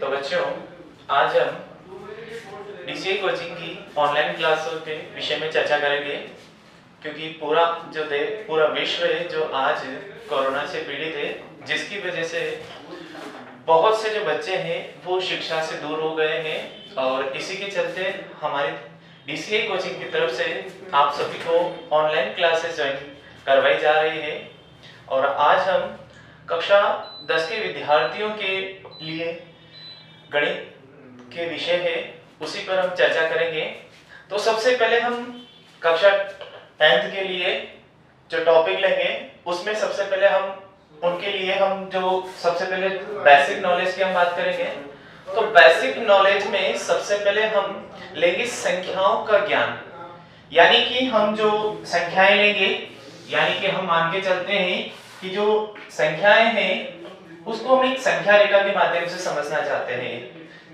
तो बच्चों, आज हम डीसीए कोचिंग की ऑनलाइन क्लासों के विषय में चर्चा करेंगे, क्योंकि पूरा विश्व है जो आज कोरोना से पीड़ित है, जिसकी वजह से बहुत से जो बच्चे हैं वो शिक्षा से दूर हो गए हैं। और इसी के चलते हमारी डीसीए कोचिंग की तरफ से आप सभी को ऑनलाइन क्लासेस ज्वाइन करवाई जा रही है। और आज हम कक्षा 10 के विद्यार्थियों के लिए गणित के विषय है, उसी पर हम चर्चा करेंगे। तो सबसे पहले हम कक्षा 10th के लिए जो टॉपिक लेंगे, उसमें सबसे पहले हम जो सबसे पहले बेसिक नॉलेज की हम बात करेंगे। तो बेसिक नॉलेज में सबसे पहले हम लेंगे संख्याओं का ज्ञान, यानी कि हम जो संख्याएं लेंगे, यानी कि हम मान के चलते हैं कि जो संख्याएं हैं उसको हम एक संख्या रेखा के माध्यम से समझना चाहते हैं।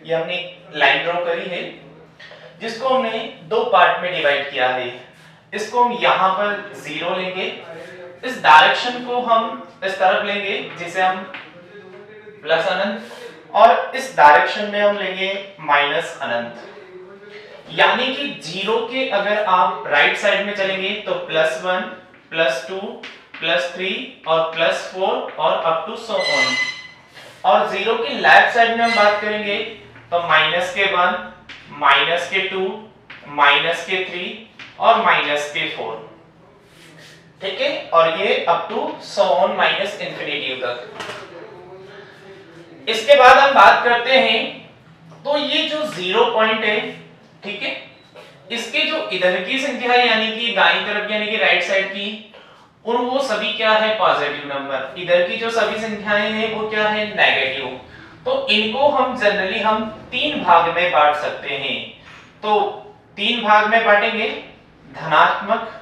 ये हमने लाइन ड्रॉ करी है, जिसको हमने दो पार्ट में डिवाइड किया है। इसको हम यहाँ पर 0 लेंगे, इस डायरेक्शन को हम इस तरफ लेंगे जिसे हम प्लस अनंत, और इस डायरेक्शन में हम लेंगे माइनस अनंत। यानी कि 0 के अगर आप राइट साइड में चलेंगे तो +1, +2, +3 और +4 और अप टू सो ऑन। और 0 के लेफ्ट साइड में हम बात करेंगे तो -1, -2, -3 और -4। ठीक है, और ये up to so on minus infinity तक। इसके बाद हम बात करते हैं, तो ये जो 0 पॉइंट है, ठीक है, इसके जो इधर की संख्या है यानी कि दाईं तरफ यानी कि राइट साइड की, वो सभी क्या है? Positive number. इधर की जो सभी संख्याएं हैं वो क्या है? नेगेटिव। तो इनको हम जनरली 3 भाग में बांट सकते हैं। तो 3 भाग में बांटेंगे, धनात्मक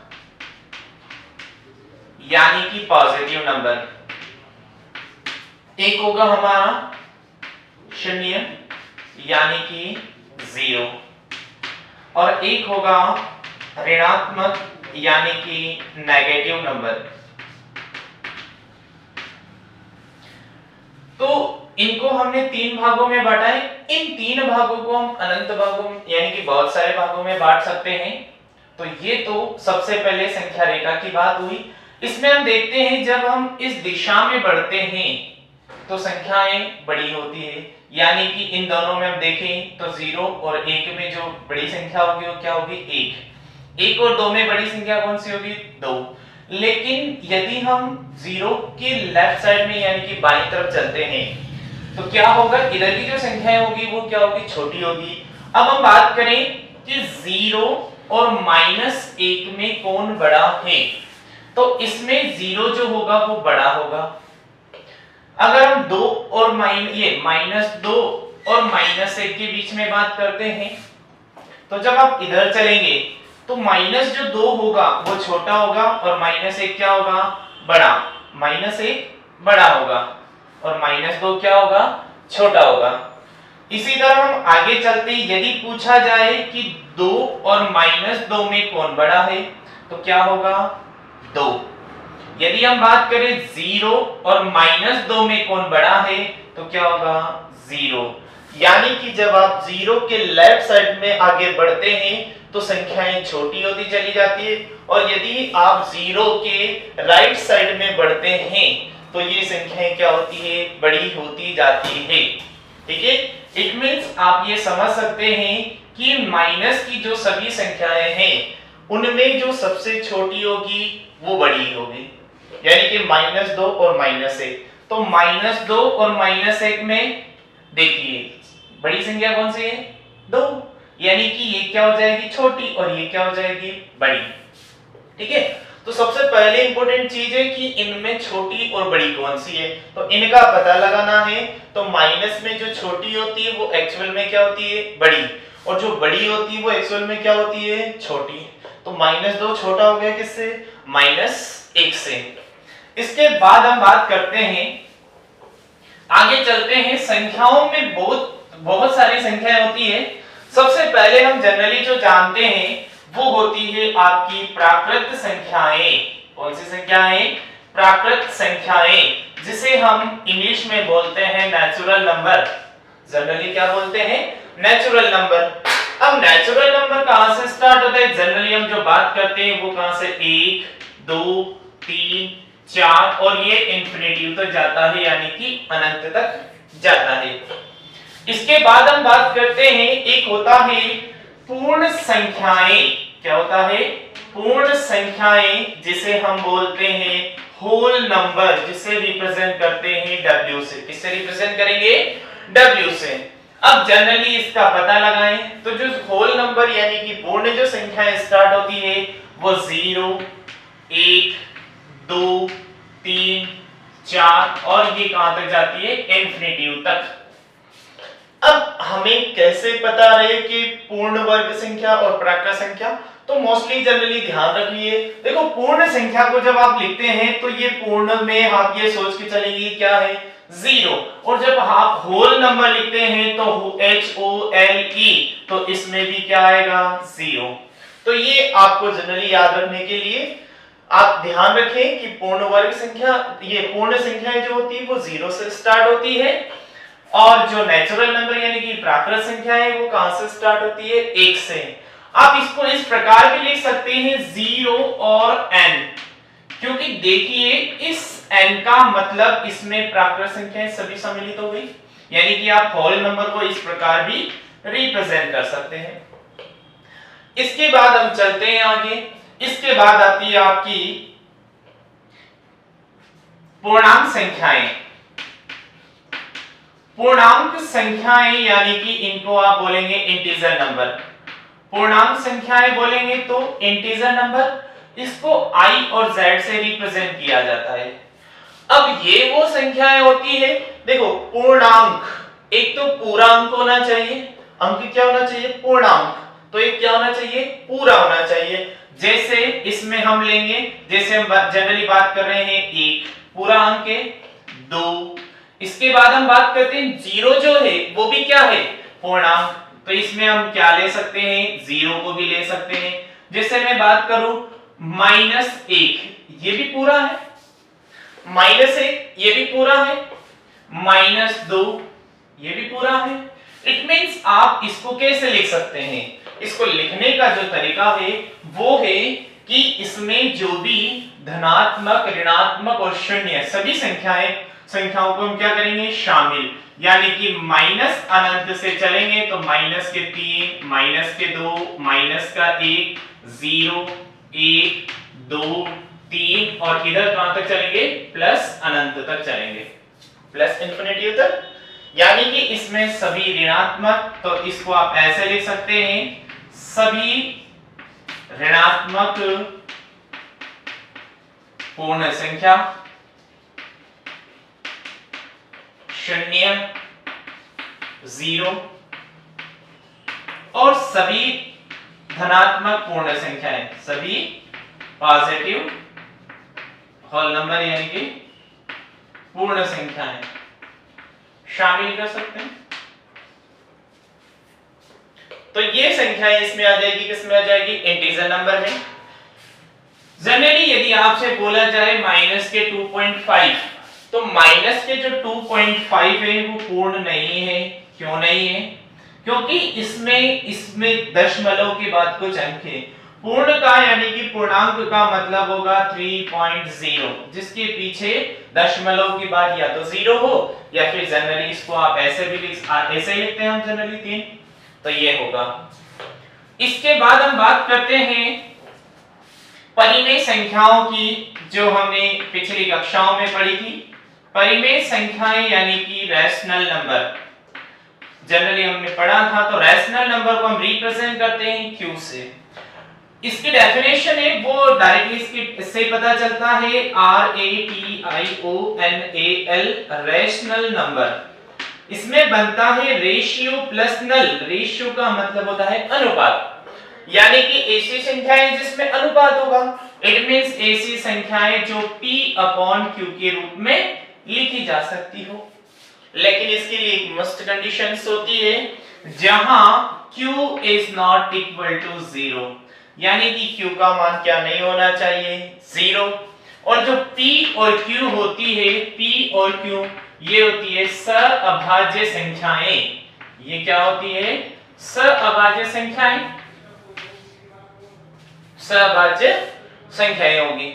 यानी कि पॉजिटिव नंबर, एक होगा हमारा 0 यानी कि 0, और एक होगा ऋणात्मक यानी कि नेगेटिव नंबर। तो इनको हमने 3 भागों में बांटा है। इन 3 भागों को हम अनंत भागों यानी कि बहुत सारे भागों में बांट सकते हैं। तो ये तो सबसे पहले संख्या रेखा की बात हुई। इसमें हम देखते हैं जब हम इस दिशा में बढ़ते हैं तो संख्याएं बड़ी होती है, यानी कि इन दोनों में हम देखें तो 0 और 1 में जो बड़ी संख्या होगी वो क्या होगी? 1 और 2 में बड़ी संख्या कौन सी होगी? 2। लेकिन यदि हम 0 के लेफ्ट साइड में यानी कि बाईं तरफ चलते हैं तो क्या होगा? इधर की जो संख्याएं होगी वो क्या होगी? छोटी होगी। अब हम बात करें कि 0 और -1 में कौन बड़ा है, तो इसमें 0 जो होगा वो बड़ा होगा। अगर हम 2 और -2 और -1 के बीच में बात करते हैं, तो जब आप इधर चलेंगे तो माइनस जो 2 होगा वो छोटा होगा और -1 क्या होगा? बड़ा। -1 बड़ा होगा और -2 क्या होगा? छोटा होगा। इसी तरह हम आगे चलते, यदि पूछा जाए कि 2 और -2 में कौन बड़ा है, तो क्या होगा? 2। यदि हम बात करें 0 और -2 में कौन बड़ा है, तो क्या होगा? 0। यानी कि जब आप 0 के लेफ्ट साइड में आगे बढ़ते हैं तो संख्याएं छोटी होती चली जाती है, और यदि आप 0 के राइट साइड में बढ़ते हैं तो ये संख्याएं क्या होती है? बड़ी होती जाती है। ठीक है, इट मींस आप ये समझ सकते हैं कि माइनस की जो सभी संख्याएं हैं उनमें जो सबसे छोटी होगी वो बड़ी होगी, यानी कि -2 और -1। तो -2 और -1 में देखिए बड़ी संख्या कौन सी है? 2, यानी कि ये क्या हो जाएगी? छोटी, और ये क्या हो जाएगी? बड़ी। ठीक है, तो सबसे पहले इंपॉर्टेंट चीज है कि इनमें छोटी और बड़ी कौन सी है, तो इनका पता लगाना है। तो माइनस में जो छोटी होती है वो एक्चुअल में क्या होती है? बड़ी, और जो बड़ी होती है वो एक्चुअल में क्या होती है? छोटी। तो -2 छोटा हो गया किससे? -1 से। इसके बाद हम बात करते हैं, आगे चलते हैं, संख्याओं में बहुत सारी संख्याएं होती है। सबसे पहले हम जनरली जो जानते हैं वो होती है आपकी प्राकृत संख्याएं। कौन सी संख्याएं? प्राकृत संख्याएं, जिसे हम इंग्लिश में बोलते हैं नेचुरल नंबर। जनरली क्या बोलते हैं, नेचुरल नंबर। अब नेचुरल नंबर कहां से स्टार्ट होता है, जनरली हम जो बात करते हैं वो कहां से, 1 2 3 4 और ये इंफिनिटी तक जाता है, यानी कि अनंत तक जाता है। इसके बाद हम बात करते हैं, एक होता है पूर्ण संख्याएं। क्या होता है, पूर्ण संख्याएं, जिसे हम बोलते हैं होल नंबर, जिसे रिप्रेजेंट करते हैं W से। किससे रिप्रेजेंट करेंगे, W से। अब जनरली इसका पता लगाएं, तो जो होल नंबर यानी कि पूर्ण जो संख्याएं स्टार्ट होती है वो 0 1 2 3 4 और ये कहां तक जाती है, इंफिनिटी तक। अब हमें कैसे पता रहे कि पूर्ण वर्ग संख्या और प्राकृत संख्या, तो मोस्टली जनरली ध्यान रखिए, देखो पूर्ण संख्या को जब आप लिखते हैं तो ये पूर्ण में आप ये सोच के चलेंगे क्या है, 0, और जब आप होल नंबर लिखते हैं तो HOLE, तो इसमें भी क्या आएगा, 0। तो ये आपको जनरली याद रखने के लिए आप ध्यान रखें कि पूर्ण वर्ग संख्या, ये पूर्ण संख्याएं जो होती है वो 0 से स्टार्ट होती है, और जो नेचुरल नंबर यानी कि प्राकृत संख्या है वो कहां से स्टार्ट होती है, 1 से। आप इसको इस प्रकार भी लिख सकते हैं 0 और n, क्योंकि देखिए इस n का मतलब इसमें प्राकृत संख्याएं सभी सम्मिलित हो गई, यानी कि आप होल नंबर को इस प्रकार भी रिप्रेजेंट कर सकते हैं। इसके बाद हम चलते हैं आगे। इसके बाद आती है आपकी पूर्णांक संख्याएं। पूर्णांक संख्याएं यानी कि इनको आप बोलेंगे इंटीजर नंबर। पूर्णांक संख्याएं बोलेंगे तो इंटीजर नंबर, इसको i और z से रिप्रेजेंट किया जाता है। अब ये वो संख्याएं होती है, देखो पूर्णांक, एक तो पूरा अंक होना चाहिए, अंक क्या होना चाहिए, पूर्णांक, तो एक क्या होना चाहिए, पूरा होना चाहिए। जैसे इसमें हम लेंगे, जैसे हम जनरली बात कर रहे हैं 1 पूरा अंक है, 2, इसके बाद हम बात करते हैं 0 जो है वो भी क्या है, पूर्णांक, तो इसमें हम क्या ले सकते हैं, 0 को भी ले सकते हैं। जैसे मैं बात करूं -1, ये भी पूरा है, -1 ये भी पूरा है, -2 ये भी पूरा है। इट मींस आप इसको कैसे लिख सकते हैं, इसको लिखने का जो तरीका है वो है कि इसमें जो भी धनात्मक, ऋणात्मक और शून्य सभी संख्याओं को हम क्या करेंगे, शामिल, यानी कि माइनस अनंत से चलेंगे तो -3, -2, -1, 0, 1, 2, 3 और इधर कहां तक चलेंगे, प्लस अनंत तक चलेंगे, प्लस इंफिनिटी तक, यानी कि इसमें सभी ऋणात्मक, तो इसको आप ऐसे लिख सकते हैं, सभी ऋणात्मक पूर्ण संख्या, शून्य, 0 और सभी धनात्मक पूर्ण संख्याएं, सभी पॉजिटिव होल नंबर यानी कि पूर्ण संख्याएं शामिल कर सकते हैं। तो ये संख्याएं इसमें आ जाएगी, किसमें आ जाएगी, इंटीजर नंबर में। जनरली यदि आपसे बोला जाए माइनस के 2.5, तो माइनस के जो 2.5 है वो पूर्ण नहीं है। क्यों नहीं है, क्योंकि इसमें दशमलव के बाद कुछ अंक है। पूर्ण का यानी कि पूर्णांक का मतलब होगा 3.0, जिसके पीछे दशमलव के बाद या तो 0 हो या फिर जनरली इसको आप ऐसे भी ऐसे लिखते हैं हम जनरली 3, तो ये होगा। इसके बाद हम बात करते हैं परिमेय संख्याओं की, जो हमने पिछली कक्षाओं में पढ़ी थी। परिमेय संख्याएं यानी कि रैशनल नंबर, जनरली हमने पढ़ा था, तो रैशनल नंबर को हम रिप्रेजेंट करते हैं q से। इसकी डेफिनेशन है वो डायरेक्टली इससे पता चलता है, RATIONAL, रैशनल नंबर। इसमें बनता है रेशियो प्लस नल। रेशियो का मतलब होता है अनुपात, यानी कि ऐसी संख्याएं जिसमें अनुपात होगा। इट मींस ऐसी संख्याएं जो P/Q के रूप में लिखी जा सकती हो, लेकिन इसके लिए एक मस्ट कंडीशंस होती है, जहां Q is not equal to 0, यानी कि Q का मान क्या नहीं होना चाहिए, 0। और जो P और Q होती है, P और Q ये होती है सअभाज्य संख्याएं। ये क्या होती है? सअभाज्य संख्याएं, सअभाज्य संख्याएं होगी।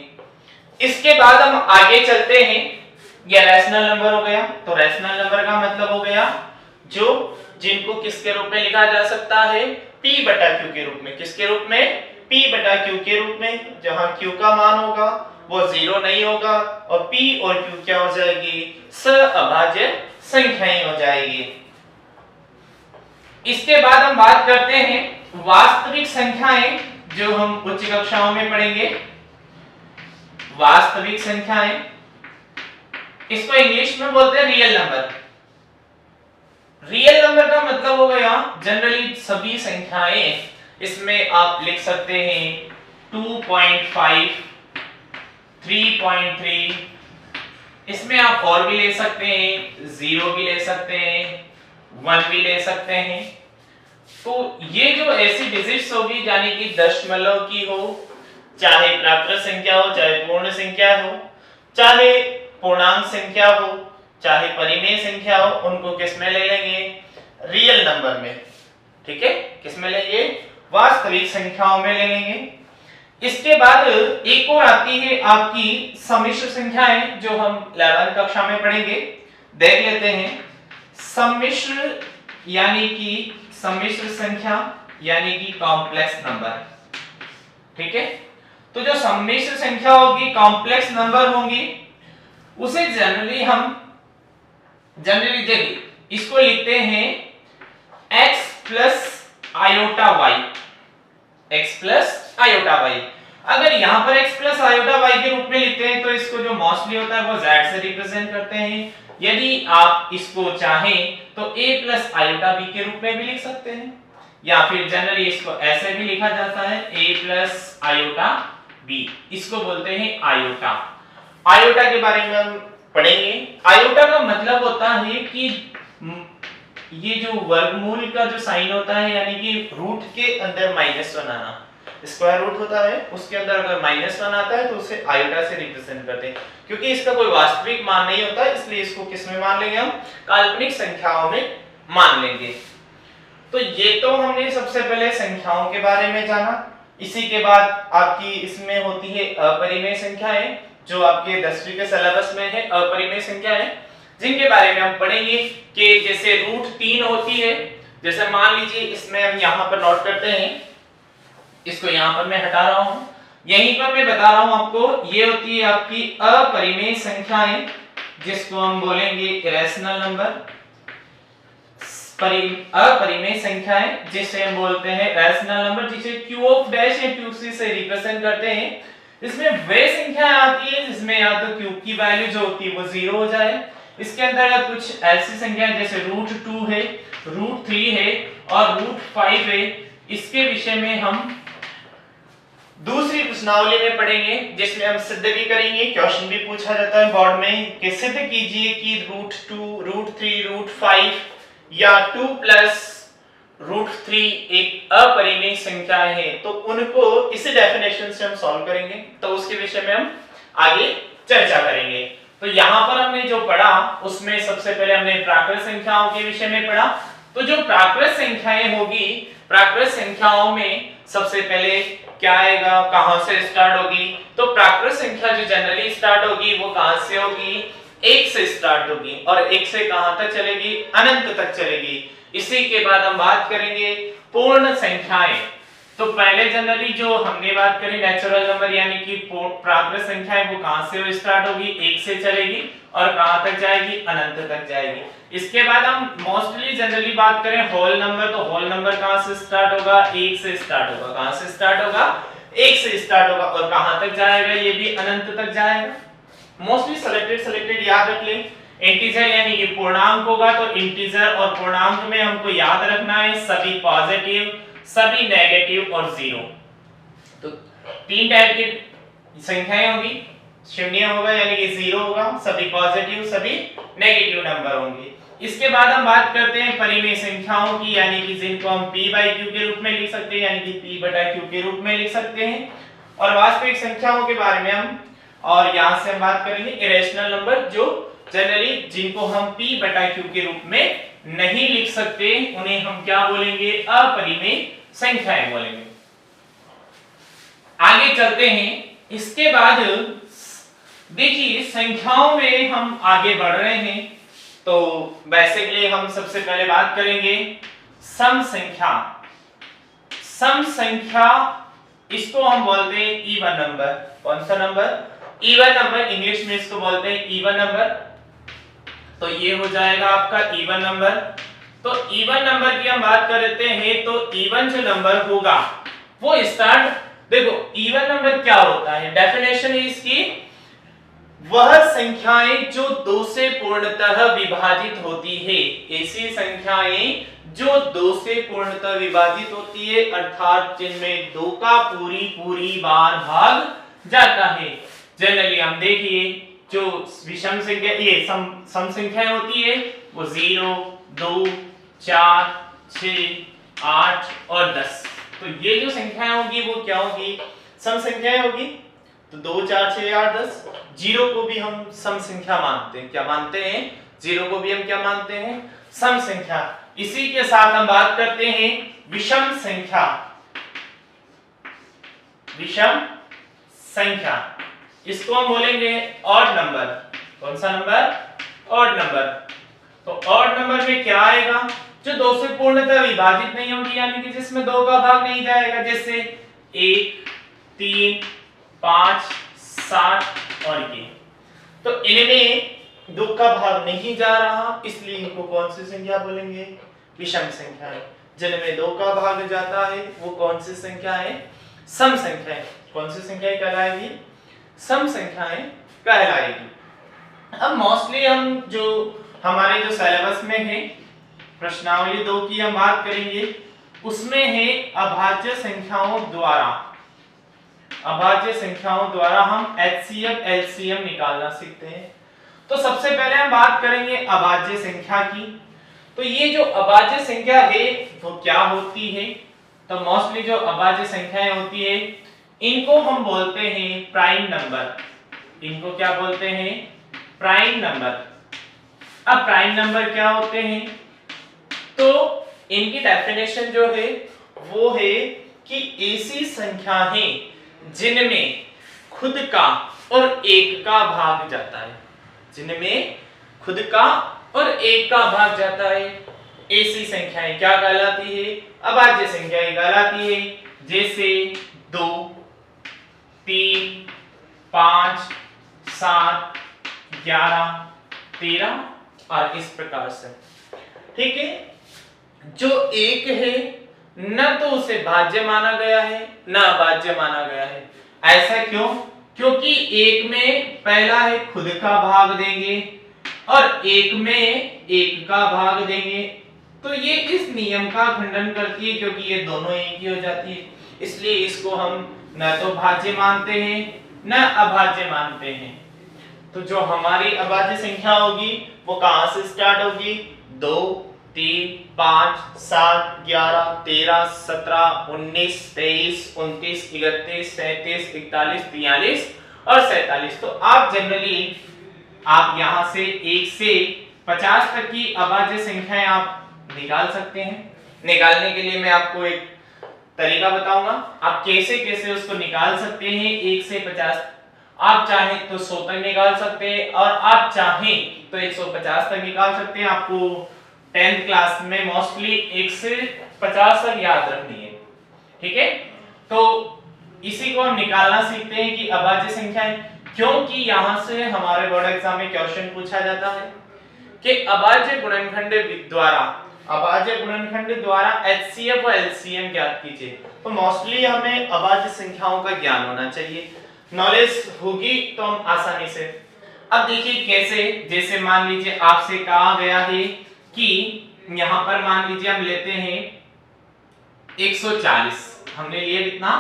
इसके बाद हम आगे चलते हैं। ये रैशनल नंबर हो गया। तो रैशनल नंबर का मतलब हो गया जो जिनको किसके रूप में लिखा जा सकता है? p बटा q के रूप में। किसके रूप में? p बटा q के रूप में, जहां q का मान होगा वो 0 नहीं होगा और p और q क्या हो जाएगी? सअभाज्य संख्याएं हो जाएगी। इसके बाद हम बात करते हैं वास्तविक संख्याएं, जो हम उच्च कक्षाओं में पढ़ेंगे। वास्तविक संख्याएं, इसको इंग्लिश में बोलते हैं रियल नंबर। रियल नंबर का मतलब हो गया जनरली सभी संख्याएं। इसमें आप लिख सकते हैं 2.5, 3.3, इसमें आप और भी ले सकते हैं, 0 भी ले सकते हैं, 1 भी ले सकते हैं। तो ये जो ऐसी डिजिट्स होगी यानी कि दशमलव की हो, चाहे प्राकृत संख्या हो, चाहे पूर्ण संख्या हो, चाहे पूर्णांक संख्या हो, चाहे परिमेय संख्या हो, उनको किस में ले लेंगे? रियल नंबर में। ठीक है, किस में लेंगे? वास्तविक संख्याओं में ले लेंगे। इसके बाद एक और आती है आपकी सम्मिश्र संख्याएं, जो हम 11वीं कक्षा में पढ़ेंगे। देख लेते हैं सम्मिश्र यानी कि सम्मिश्र संख्या यानी कि कॉम्प्लेक्स नंबर। ठीक है, तो जो सम्मिश्र संख्या होगी, कॉम्प्लेक्स नंबर होंगी, उसे जनरली देखिए इसको लिखते हैं x plus iota y। x plus iota y। अगर यहां पर x प्लस आयोटा y के रूप में लिखते हैं तो इसको जो मोस्टली होता है वो z से रिप्रेजेंट करते हैं। यदि आप इसको चाहें तो a प्लस आयोटा b के रूप में भी लिख सकते हैं, या फिर जनरली इसको ऐसे भी लिखा जाता है a प्लस आयोटा b। इसको बोलते हैं आयोटा। आयोटा के बारे में हम पढ़ेंगे। आयोटा का मतलब होता है कि ये जो वर्गमूल का जो साइन होता है, यानी कि रूट के अंदर -1 आना, स्क्वायर रूट होता है उसके अंदर अगर -1 आता है तो उसे आयोटा से रिप्रेजेंट करते हैं। क्योंकि इसका कोई वास्तविक मान नहीं होता, इसलिए इसको किस में मान लेंगे? हम काल्पनिक संख्याओं में मान लेंगे। तो ये तो हमने सबसे पहले संख्याओं के बारे में जाना। इसी के बाद आपकी इसमें होती है अपरिमेय संख्याएं, जो आपके 10वीं के सिलेबस में है। अपरिमेय संख्याएं जिनके बारे में हम पढ़ेंगे कि जैसे √3 होती है। जैसे मान लीजिए इसमें हम यहाँ पर नोट करते हैं, इसको यहाँ पर मैं हटा रहा हूँ, यहीं पर मैं बता रहा हूँ आपको, ये होती है आपकी अपरिमेय संख्याएं, जिसको हम बोलेंगे इरेशनल नंबर। अपरिमेय संख्याएं जिसे हम बोलते हैं रैशनल नंबर, जिसे q ऑफ डैश या qc से रिप्रेजेंट करते हैं। इसमें वे संख्याएं आती है जिसमें या तो q की वैल्यू जो होती है वो 0 हो जाए। इसके अंदर कुछ ऐसी संख्याएं जैसे √2 है, √3 है और √5 है। इसके विषय में हम दूसरी प्रश्नावली में पढ़ेंगे, जिसमें हम सिद्ध भी करेंगे। क्वेश्चन भी पूछा जाता है बोर्ड में कि सिद्ध कीजिए कि √2, √3, √5 या 2 प्लस √3 एक अपरिमेय संख्या है। तो उनको इसी डेफिनेशन से हम सॉल्व करेंगे, तो उसके विषय में हम आगे चर्चा करेंगे। तो यहाँ पर हमने जो पढ़ा उसमें सबसे पहले हमने प्राकृत संख्याओं के विषय में पढ़ा। तो जो प्राकृत संख्याएं होगी, प्राकृत संख्याओं में सबसे पहले क्या आएगा, कहां से स्टार्ट होगी? तो प्राकृत संख्या जो जनरली स्टार्ट होगी वो कहां से होगी? 1 से स्टार्ट होगी, और 1 से कहां तक चलेगी? अनंत तक चलेगी। इसी के बाद हम बात करेंगे पूर्ण संख्याएं। तो पहले जनरली जो हमने बात करी नेचुरल नंबर यानी कि प्राकृत संख्याएं, वो कहां से स्टार्ट होगी? 1 से चलेगी और कहां तक जाएगी? अनंत तक जाएगी। इसके बाद हम मोस्टली जनरली बात करें होल नंबर, तो होल नंबर कहां से स्टार्ट होगा? 1 से स्टार्ट होगा। कहां से स्टार्ट होगा? 1 से स्टार्ट होगा और कहां तक जाएगा? ये भी अनंत तक जाएगा। मोस्टली सेलेक्टेड याद रख लें। इंटीजर यानी कि पूर्णांक होगा, तो इंटीजर और पूर्णांक में हमको याद रखना है सभी पॉजिटिव, सभी नेगेटिव और 0। तो 3 टाइप की संख्याएं होगी। शून्य होगा यानी कि 0 होगा, सभी पॉजिटिव, सभी नेगेटिव नंबर होंगे। इसके बाद हम बात करते हैं परिमेय संख्याओं की, यानी कि जिनको हम p/q के रूप में लिख सकते हैं, यानी कि p/q के रूप में लिख सकते हैं। और वास्तविक संख्याओं के बारे में हम, और यहां से हम बात करेंगे इरेशनल नंबर, जो जनरली जिनको हम p बटा q के रूप में नहीं लिख सकते उन्हें हम क्या बोलेंगे, अपरिमेय संख्याएं बोलेंगे। आगे चलते हैं। इसके बाद देखिए संख्याओं में हम आगे बढ़ रहे हैं, तो बेसिकली हम सबसे पहले बात करेंगे सम संख्या। सम संख्या इसको हम बोलते हैं इवन नंबर। कौन सा नंबर, इवन नंबर। इंग्लिश में इसको बोलते हैं इवन नंबर। तो ये हो जाएगा आपका इवन नंबर। तो इवन नंबर की हम बात करते हैं तो इवन जो नंबर होगा वो स्टार्ट, देखो इवन नंबर क्या होता है, डेफिनेशन है इसकी, वह संख्याएं जो 2 से पूर्णतः विभाजित होती है। ऐसी संख्याएं जो 2 से पूर्णतः विभाजित होती है, अर्थात जिनमें 2 का पूरी बार भाग जाता है। जनरली हम देखिए जो विषम संख्या, ये सम संख्याएं होती है वो 0, 2, 4, 6, 8 और 10। तो ये जो संख्याएं होगी वो क्या होगी, सम संख्याएं होगी। तो 2, 4, 6, 8, 10। 0 को भी हम सम संख्या मानते हैं। क्या मानते हैं, 0 को भी हम क्या मानते हैं, सम संख्या। इसी के साथ हम बात करते हैं विषम संख्या। विषम संख्या इसको हम बोलेंगे ऑड नंबर। कौन सा नंबर, ऑड नंबर। तो ऑड नंबर में क्या आएगा, जो 2 से पूर्णतः विभाजित नहीं होगी, यानी कि जिसमें 2 का भाग नहीं जाएगा, जैसे 1, 3, 5, 7 और ये। तो इनमें 2 का भाग नहीं जा रहा, इसलिए इनको कौन सी संख्या बोलेंगे, विषम संख्या है। जिनमें 2 का भाग जाता है वो कौन सी संख्या है, सम संख्या है। कौन सी संख्या कहलाएगी, सम संख्याएं कहलाएगी। अब मोस्टली हम जो हमारे जो सिलेबस में है प्रश्नावली 2 की हम बात करेंगे, उसमें है अभाज्य संख्याओं द्वारा। अभाज्य संख्याओं द्वारा हम HCF LCM निकालना सीखते हैं। तो सबसे पहले हम बात करेंगे अभाज्य संख्या की। तो ये जो अभाज्य संख्या है वो क्या होती है, तो मोस्टली जो अभाज्य संख्याएं होती है इनको हम बोलते हैं प्राइम नंबर। इनको क्या बोलते हैं, प्राइम नंबर। अब प्राइम नंबर क्या होते हैं, तो इनकी डेफिनेशन जो है वो है कि ऐसी संख्याएं जिनमें खुद का और एक का भाग जाता है, जिनमें खुद का और एक का भाग जाता है, ऐसी संख्याएं क्या कहलाती है, अभाज्य संख्याएं कहलाती है। जैसे 2, 3, 5, 7, 11, 13 और इस प्रकार से। ठीक है, जो एक है न तो उसे भाज्य माना गया है न अभाज्य माना गया है। ऐसा क्यों, क्योंकि एक में पहला है खुद का भाग देंगे और एक में एक का भाग देंगे, तो ये इस नियम का खंडन करती है, क्योंकि ये दोनों एक ही हो जाती है। इसलिए इसको हम न तो भाज्य मानते हैं न अभाज्य मानते हैं। तो जो हमारी अभाज्य संख्या होगी वो कहां से स्टार्ट होगी, 2, 3, 5, 7, 11, 13, 17, 19, 23, 29, 31, 33, 41, 43 और 47। तो आप जनरली आप यहां से 1 से 50 तक की अभाज्य संख्याएं आप निकाल सकते हैं। निकालने के लिए मैं आपको एक तरीका बताऊंगा, आप कैसे कैसे उसको निकाल सकते हैं। 1 से 50 आप चाहें तो 100 तक निकाल सकते हैं और आप चाहें तो 150 तक निकाल सकते हैं। आपको 10th क्लास में मोस्टली 1 से 50 तक याद रखनी है। ठीक है, तो इसी को हम निकालना सीखते हैं कि अभाज्य संख्याएं, क्योंकि यहां से हमारे बोर्ड एग्जाम में क्वेश्चन पूछा जाता है कि अभाज्य गुणनखंड द्वारा, अभाज्य गुणनखंड द्वारा HCF और LCM ज्ञात कीजिए। तो मोस्टली हमें अभाज्य संख्याओं का ज्ञान होना चाहिए, नॉलेज होगी तो हम आसानी से। अब देखिए कैसे, जैसे मान लीजिए आपसे कहा गया है कि यहां पर मान लीजिए हम लेते हैं 140, हमने लिए कितना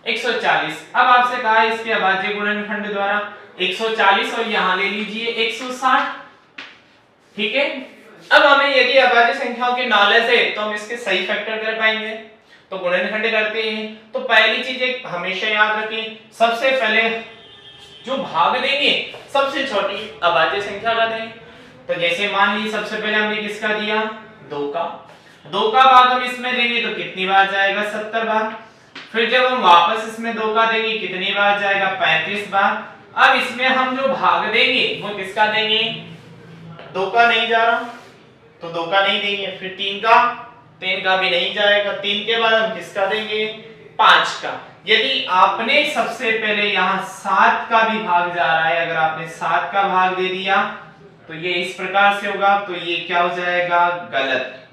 140। अब आपसे कहा है इसके अभाज्य गुणनखंड द्वारा 140 और यहां ले लीजिए 160। ठीक है, अब हमें यदि अभाज्य संख्याओं के नॉलेज है तो हम इसके सही फैक्टर कर पाएंगे। तो गुणनखंड करते हैं तो पहली चीज एक हमेशा याद रखें, सबसे पहले जो भाग देंगे सबसे छोटी अभाज्य संख्या का दें। तो जैसे मान लीजिए सबसे पहले हमने किसका दिया, 2 का भाग हम इसमें देंगे तो कितनी बार जाएगा, 70 बार। फिर जब हम वापस इसमें 2 का देंगे कितनी बार जाएगा, 35 बार। अब इसमें हम जो भाग देंगे वो किसका देंगे, 2 का नहीं जा रहा तो 2 का नहीं देंगे, फिर 3 का भी नहीं जाएगा, 3 के बाद हम किसका देंगे, 5 का। यदि आपने सबसे पहले यहाँ 7 का भी भाग जा रहा है, अगर आपने 7 का भाग दे दिया तो ये इस प्रकार से होगा, तो ये क्या हो जाएगा, गलत।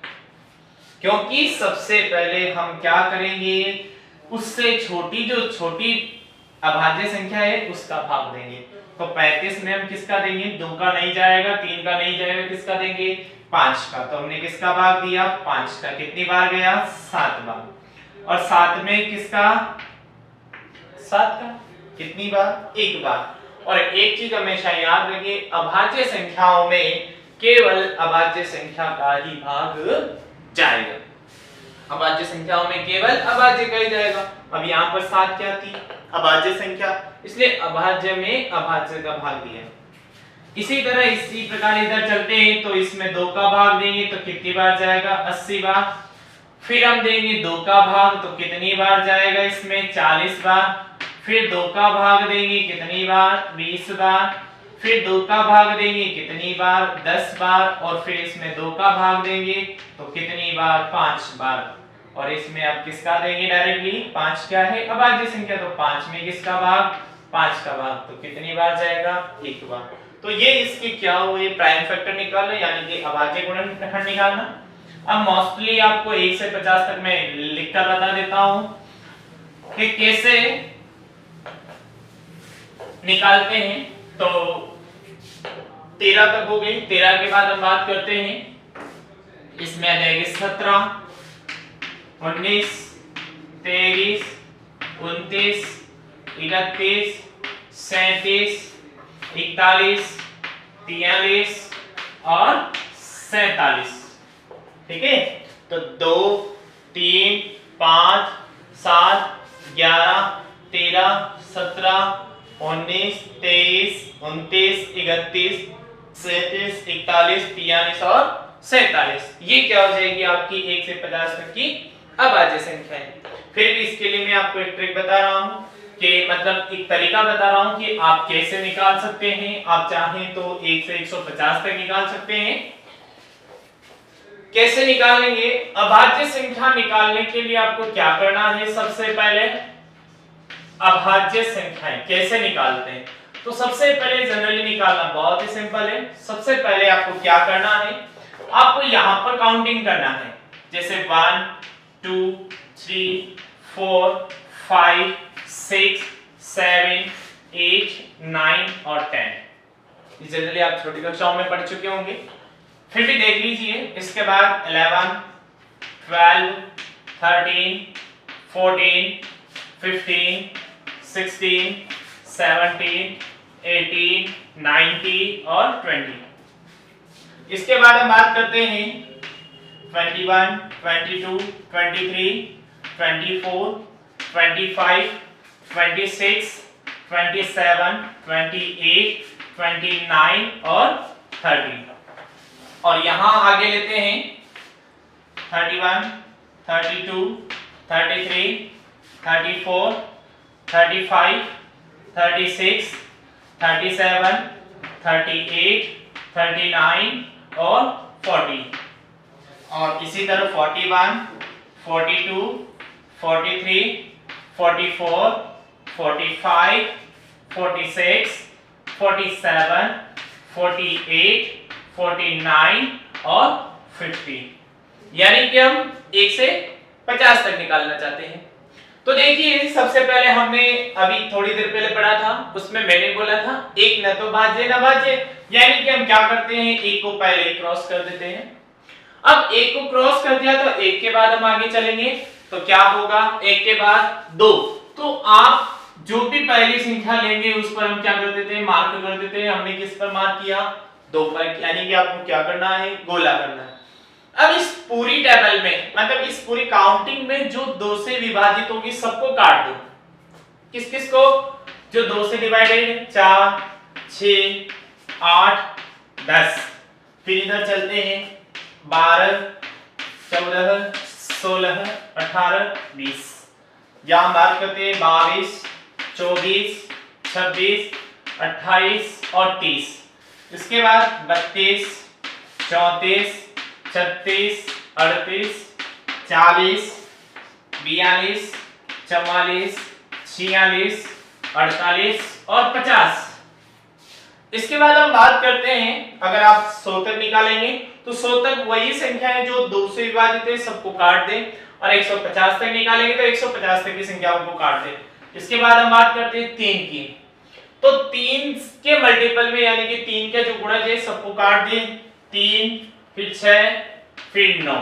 क्योंकि सबसे पहले हम क्या करेंगे, उससे छोटी जो छोटी अभाज्य संख्या है उसका भाग देंगे। तो 35 में हम किसका देंगे, 2 का नहीं जाएगा, 3 का नहीं जाएगा, किसका देंगे, 5 का। तो हमने किसका भाग दिया, 5 का। कितनी बार गया, 7 बार। और 7 में किसका, 7 का कितनी बार, 1 बार। और एक चीज हमेशा याद रखिए, अभाज्य संख्याओं में केवल अभाज्य संख्या का ही भाग जाएगा, अभाज्य संख्याओं में केवल अभाज्य का ही जाएगा। अब यहाँ पर 7 क्या थी, अभाज्य संख्या, इसलिए अभाज्य में अभाज्य का भाग दिया। इसी तरह इसी प्रकार इधर चलते हैं तो इसमें 2 का भाग देंगे तो कितनी बार जाएगा, 80 बार। फिर हम देंगे 2 का भाग तो कितनी बार जाएगा, इसमें 40 बार। फिर 2 का भाग देंगे कितनी बार, 20 बार। फिर 2 का भाग देंगे कितनी बार, 10 बार। और फिर इसमें 2 का भाग देंगे तो कितनी बार, 5 बार। और इसमें अब किसका देंगे डायरेक्टली, 5 क्या है, अभाज्य संख्या, तो 5 में किसका भाग, 5 का भाग, तो कितनी बार जाएगा, 1 बार। तो ये इसके क्या हुए, प्राइम फैक्टर निकालना, यानी कि अभाज्य गुणनखंड निकालना। अब मोस्टली आपको 1 से 50 तक मैं लिखकर बता देता हूं कि कैसे निकालते हैं। तो 13 तक हो गई, 13 के बाद हम बात करते हैं, इसमें आ जाएगी 17, 19, 23, 29, 31, 37, 41, 43 और 47। ठीक है, तो 2, 3, 5, 7, 11, 13, 17, 19, 23, 29, 31, 37, 41, 43 और 47। ये क्या हो जाएगी आपकी 1 से 50 तक की अभाज्य संख्या है। फिर भी इसके लिए मैं आपको एक ट्रिक बता रहा हूं कि मतलब एक तरीका बता रहा हूं कि आप कैसे निकाल सकते हैं। आप चाहें तो 1 से 150 तक निकाल सकते हैं। कैसे निकालेंगे, अभाज्य संख्या निकालने के लिए आपको क्या करना है, सबसे पहले अभाज्य संख्याएं कैसे निकालते हैं। तो सबसे पहले जनरली निकालना बहुत ही सिंपल है। सबसे पहले आपको क्या करना है, आपको यहां पर काउंटिंग करना है, जैसे 1 2 3 4 5 6 7 8 9 और 10। जनरली आप छोटी कक्षाओं में पढ़ चुके होंगे, फिर भी देख लीजिए। इसके बाद 11 12 13 14 15 16 17 18 19 और 20। इसके बाद हम बात करते हैं 21 22 23 24 25 26 27 28 29 और 30। और यहां आगे लेते हैं 31 32 33 34 35 36 37 38 39 और 40। और इसी तरह 41 42 43 44 45 46 47 48 49 और 50। यानी कि हम 1 से 50 तक निकालना चाहते हैं। तो देखिए, सबसे पहले हमने अभी थोड़ी देर पहले पढ़ा था, उसमें मैंने बोला था एक न तो भाज्य न भाज्य, यानी कि हम क्या करते हैं, एक को पहले ही क्रॉस कर देते हैं। अब एक को क्रॉस कर दिया तो एक के बाद हम आगे चलेंगे तो क्या होगा, एक के बाद 2। तो आप जो भी पहली संख्या लेंगे उस पर हम क्या कर देते हैं, मार्क कर देते हैं। हमने किस पर मार्क किया, 2 पर, यानी कि आपको क्या करना है, गोला करना है। अब इस पूरी टेबल में, मतलब इस पूरी काउंटिंग में जो 2 से विभाजित होगी सबको काट दो। किस किस को, जो 2 से डिवाइडेड है, 4 6 8 10। फिर इधर चलते हैं 12 14 16 18 20, यहाँ मार्क करते हैं 22 24 26 28 और 30। इसके बाद 32 34 36 38 40 42 44 46 48 और 50। इसके बाद हम बात करते हैं, अगर आप 100 तक निकालेंगे तो 100 तक वही संख्या है जो 2 से विभाजित है, सबको काट दें, और 150 तक निकालेंगे तो 150 तक की संख्याओं को काट दें। इसके बाद हम बात करते हैं 3 की, तो 3 के मल्टीपल में यानी कि 3 के जो गुणज है सबको काट दें। 3 फिर 6 फिर 9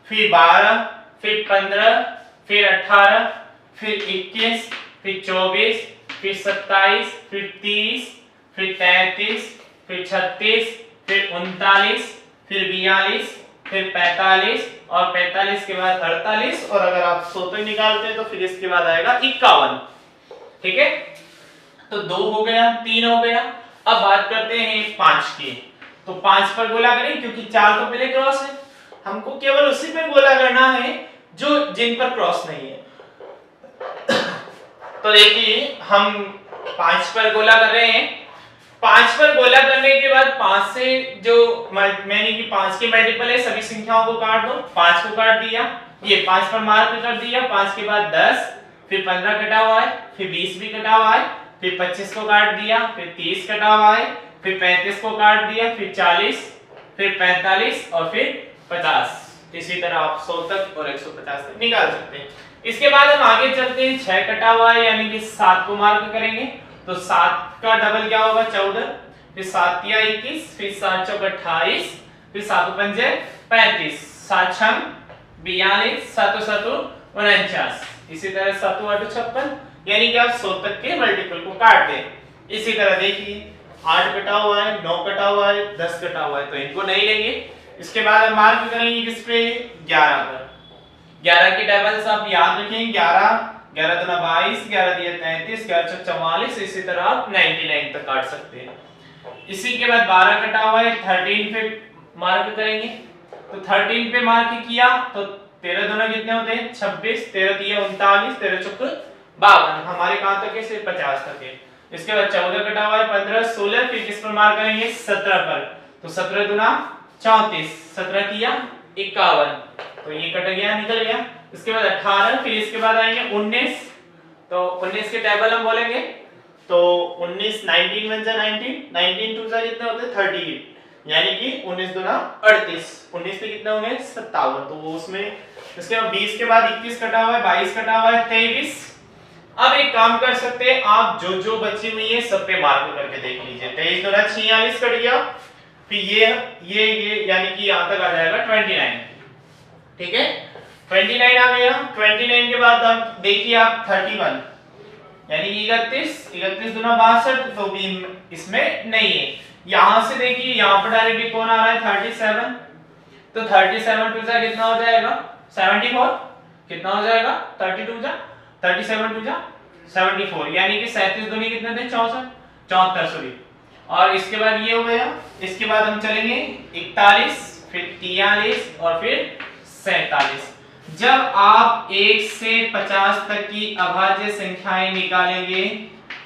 फिर 12 फिर 15 फिर 18 फिर 21 फिर 24 फिर 27 फिर 30 फिर 33 फिर 36 फिर 39 फिर 42 फिर 45 और 45 के बाद 48, और अगर आप 100 तक निकालते हैं तो फिर इसके बाद आएगा 51। ठीक है, तो 2 हो गया, 3 हो गया। अब बात करते हैं 5 की, तो 5 पर गोला करें क्योंकि 4 तो पहले क्रॉस है, हमको केवल उसी पर गोला करना है जो जिन पर क्रॉस नहीं है। तो देखिए हम 5 पर गोला कर रहे हैं। 5 पर गोला करने के बाद 5 से जो मैंने कि 5 के मल्टीपल है सभी संख्याओं को काट दो। 5 को काट दिया, ये 5 पर मार्क कर दिया। 5 के बाद 10 फिर 15 कटा हुआ है, फिर 20 भी कटा हुआ है, फिर 25 को काट दिया, फिर 30 कटा हुआ है, फिर 35 को काट दिया, फिर 40 फिर 45 और फिर 50। इसी तरह आप 100 तक और 150 तक निकाल सकते हैं। इसके बाद हम आगे चलते हैं। 6 कटा हुआ है यानी कि 7 को मार्क करेंगे, तो 7 का डबल क्या होगा 14, फिर 7 या 21, फिर 7 चौक 28, फिर 7 पंजे 35, 7 छम 42, 7 7 49। इसी तरह 7 8 56, यानी कि आप 100 तक के मल्टीपल को काट दें। इसी तरह देखिए 8 कटा हुआ है, 9 कटा हुआ है, 10 कटा हुआ है, तो इनको नहीं लेंगे। इसके बाद हम मार्क करेंगे किस पे 11 पर। 11 की टेबल्स आप याद रखें, 11 11 दूना 22, 11 दिया 33, 11 चौक 44, इसी तरह आप 99 तक काट सकते हैं। इसी के बाद 12 कटा हुआ है, 13 पे मार्क करेंगे, तो 13 पे मार्क किया तो 13 दूना कितने होते हैं 26, 13 दिया 39, 13 चौक 52, हमारे कहां तक है सिर्फ 50 तक है। इसके बाद 14 कटा हुआ है, 15 16, फिर किस पर मार्क करेंगे 17 पर, तो 17 दूना 34, 17 किया 51, तो ये कट गया निकल गया। इसके बाद 18, फिर इसके बाद आएंगे 19, तो 19 के टेबल हम बोलेंगे, तो 19 19 1 जा 19, 19 2 जा कितने होते हैं 38, यानी कि 19 दूना 38, 19 पे कितने होंगे 57, तो वो उसमें। इसके बाद 20 के बाद 21 कटा हुआ है, 22 कटा हुआ है, 23। अब एक काम कर सकते हैं, आप जो जो बची हुई है सब पे मार्क करके देख लीजिए। 23 दूना 46 कट गया, फिर ये यानी कि यहां तक आ जाएगा 29। ठीक है, 29 आ गया। 29 के बाद अब देखिए आप 31 यानी कि 31 दूना 62, तो भी इसमें नहीं है। यहां से देखिए यहां पर डायरेक्टली कौन आ रहा है 37, तो 37 टू जा कितना हो जाएगा 74, कितना हो जाएगा 32 जा 37 टू जा 74, यानी कि 37 दूनी कितने थे 64, 74 सॉरी। और इसके बाद ये हो गया। इसके बाद हम चलेंगे 41, फिर 43 और फिर 47। जब आप 1 से 50 तक की अभाज्य संख्याएं निकालेंगे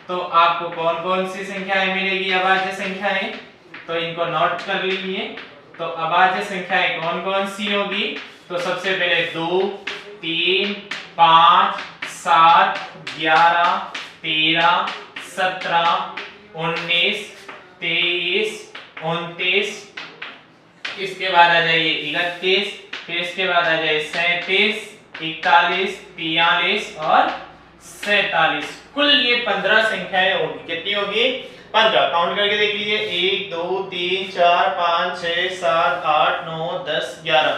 तो आपको कौन कौन सी संख्याएं मिलेगी अभाज्य संख्याएं, तो इनको नोट कर लीजिए। तो अभाज्य संख्याएं कौन कौन सी होगी, तो सबसे पहले 2 3 5 7 11 13 17 19 23 29, इसके बाद आ जाइए 31, फिर इसके बाद आ जाए 37 41 43 और 47। कुल ये 15 संख्याएं होगी। कितनी होगी 15, काउंट करके देख लीजिए 1 2 3 4 5 6 7 8 9 10 11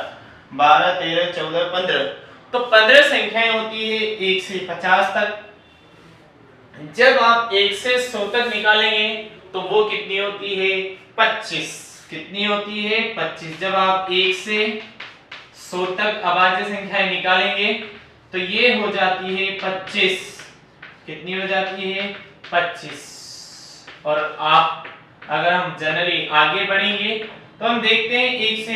12 13 14 15, तो 15 संख्याएं होती है 1 से 50 तक। जब आप 1 से 100 तक निकालेंगे तो वो कितनी होती है 25, कितनी होती है 25। जब आप 1 से 100 तक अभाज्य संख्याएं निकालेंगे तो ये हो जाती है 25, कितनी हो जाती है 25। और आप अगर हम जनरली आगे बढ़ेंगे तो हम देखते हैं 1 से